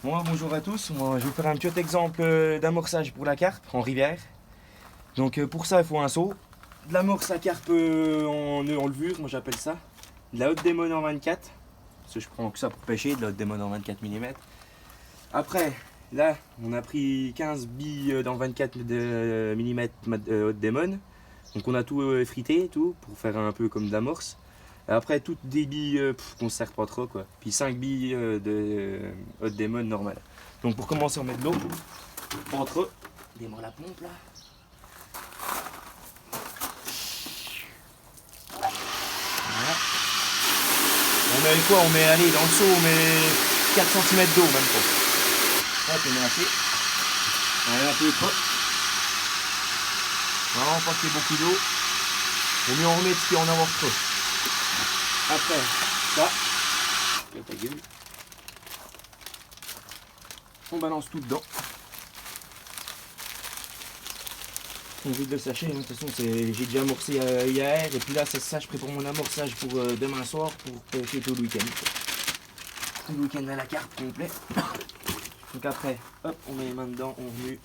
Bon, bonjour à tous, moi, je vais vous faire un petit exemple d'amorçage pour la carpe en rivière. Donc pour ça il faut un seau, de l'amorce à carpe en levure, moi j'appelle ça, de la haute démon en 24, parce que je prends que ça pour pêcher, de la haute démon en 24 mm. Après, là on a pris 15 billes dans 24 mm haute démon, donc on a tout effrité, tout, pour faire un peu comme de l'amorce. Après, toutes des billes qu'on ne se sert pas trop, quoi. Puis 5 billes de haute démon normale. Donc pour commencer, on met de l'eau entre eux. Démarre la pompe là. Voilà. On met quoi? On met, allez, dans le seau, on met 4 cm d'eau, même pas. Hop, on met assez. On met un peu trop. Vraiment pas qu'il y ait beaucoup d'eau. Vaut mieux en remettre qu'en avoir trop. Après, ça, ta gueule. On balance tout dedans. On vide le sachet, hein. De toute façon j'ai déjà amorcé hier, et puis là ça je prépare mon amorçage pour demain soir pour pêcher tout le week-end. Tout le week-end à la carte complet. Donc après, hop, on met les mains dedans, on remue.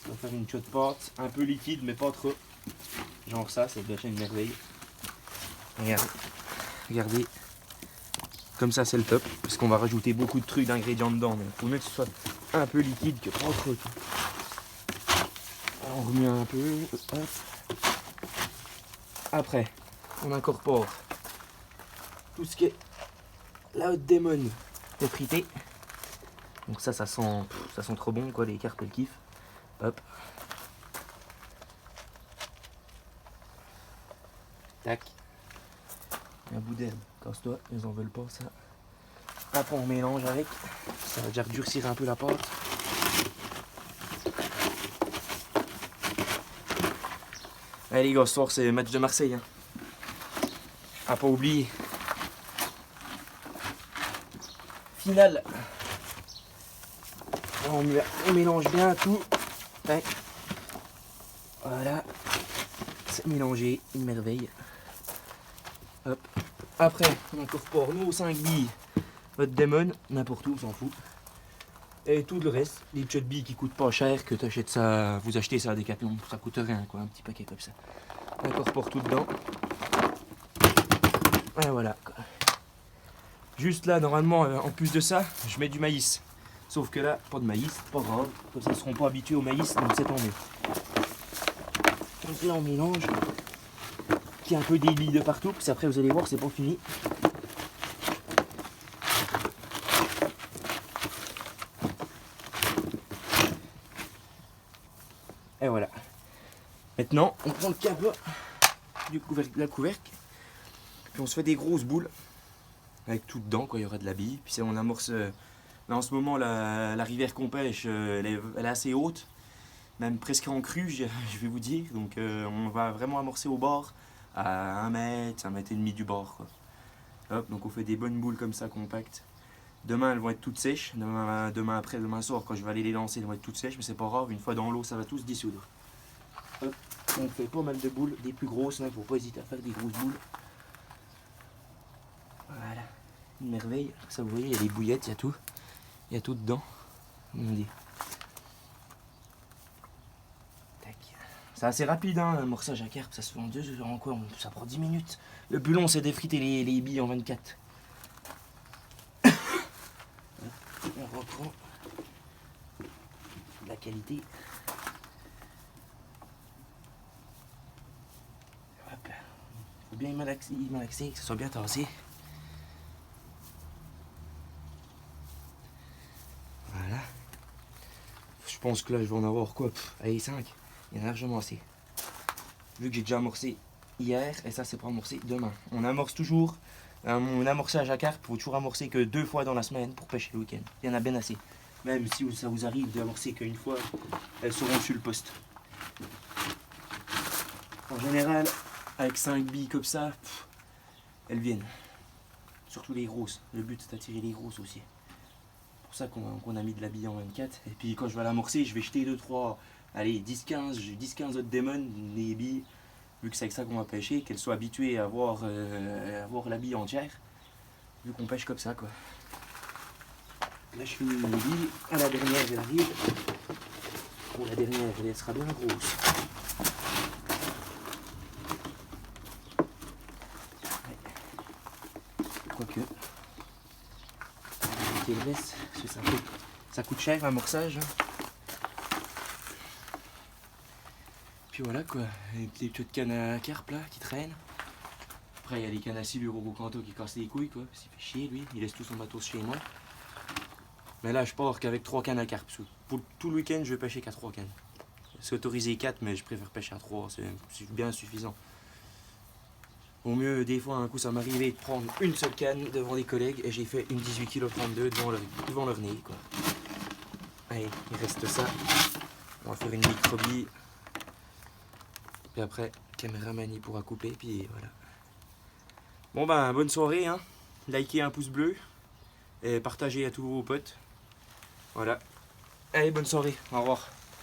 On va faire une chaude pâte, un peu liquide mais pas trop. Genre ça, c'est déjà une merveille. Regardez, regardez. Comme ça c'est le top, parce qu'on va rajouter beaucoup de trucs, d'ingrédients dedans. Mais il faut mieux que ce soit un peu liquide que pas trop. On remue un peu, hop. Après, on incorpore tout ce qui est la haute démon effritée. Donc ça sent trop bon, quoi, les carpes elles kiffent. Hop. Tac. Un bout d'herbe, casse-toi, ils en veulent pas ça. Après on mélange avec, ça va déjà durcir un peu la pâte. Allez les gars, ce soir c'est le match de Marseille. Hein. À pas oublier. Finale. On mélange bien tout. Tac. Voilà. C'est mélangé, une merveille. Hop. Après, on incorpore nos 5 billes. Votre démon, n'importe où, on s'en fout. Et tout le reste, les petites billes qui coûtent pas cher, que t'achètes ça, vous achetez ça à Decathlon, ça coûte rien, quoi, un petit paquet comme ça. On incorpore tout dedans. Et voilà. Juste là, normalement, en plus de ça, je mets du maïs. Sauf que là, pas de maïs, pas grave. Comme ça, ils seront pas habitués au maïs, donc c'est tant mieux. Donc là, on mélange. Il y a un peu des billes de partout, puis après, vous allez voir, c'est pas fini. Et voilà. Maintenant, on prend le câble de la couvercle, puis on se fait des grosses boules avec tout dedans, quoi. Il y aura de la bille. Puis on amorce. Là, en ce moment, la rivière qu'on pêche, elle est assez haute, même presque en crue, je vais vous dire. Donc, on va vraiment amorcer au bord à 1 mètre, 1 mètre et demi du bord, quoi. Hop, donc on fait des bonnes boules comme ça, compactes. Demain, elles vont être toutes sèches. Demain après, demain soir, quand je vais aller les lancer, elles vont être toutes sèches, mais c'est pas grave. Une fois dans l'eau, ça va tout se dissoudre. Hop, on fait pas mal de boules, des plus grosses, il ne faut pas hésiter à faire des grosses boules. Voilà, une merveille. Ça, vous voyez, il y a des bouillettes, il y a tout. Il y a tout dedans. Tac. C'est assez rapide, hein, un morçage à carpe, ça se fait en 2 heures, en quoi? Ça prend 10 minutes. Le plus long, c'est d'effriter les billes en 24. On reprend de la qualité. Hop. Faut bien y malaxer, que ça soit bien tassé. Voilà. Je pense que là, je vais en avoir quoi? Allez, 5. Il y en a largement assez. Vu que j'ai déjà amorcé hier, et ça, c'est pour amorcer demain. On amorce toujours. Mon amorçage à carpe, il faut toujours amorcer que 2 fois dans la semaine pour pêcher le week-end. Il y en a bien assez. Même si ça vous arrive d'amorcer qu'une fois, elles seront sur le poste. En général, avec 5 billes comme ça, elles viennent. Surtout les grosses. Le but, c'est d'attirer les grosses aussi. C'est pour ça qu'on a mis de la bille en 24. Et puis quand je vais l'amorcer, je vais jeter 2-3, allez, 10-15 autres démons, les billes. Vu que c'est avec ça qu'on va pêcher, qu'elles soient habituées à voir la bille entière. Vu qu'on pêche comme ça, quoi. Là je finis une bille. À la dernière elle arrive. Bon, la dernière elle sera bien grosse. Quoique. On va laisse, parce que ça coûte cher l'amorçage. Puis voilà quoi, des petites cannes à carpe là qui traînent. Après il y a les cannes à silure au Rocanto qui cassent les couilles quoi, parce qu'il fait chier lui, il laisse tout son matos chez moi. Mais là je pars qu'avec 3 cannes à carpe. Pour tout le week-end je vais pêcher qu'à 3 cannes. C'est autorisé 4 mais je préfère pêcher à 3, c'est bien suffisant. Au mieux des fois un coup ça m'arrivait de prendre une seule canne devant des collègues et j'ai fait une 18 kg 32 devant leur nez quoi. Allez, il reste ça. On va faire une micro-bille. Puis après, caméraman il pourra couper, puis voilà. Bon ben, bonne soirée, hein. Likez un pouce bleu et partagez à tous vos potes. Voilà. Allez, bonne soirée, au revoir.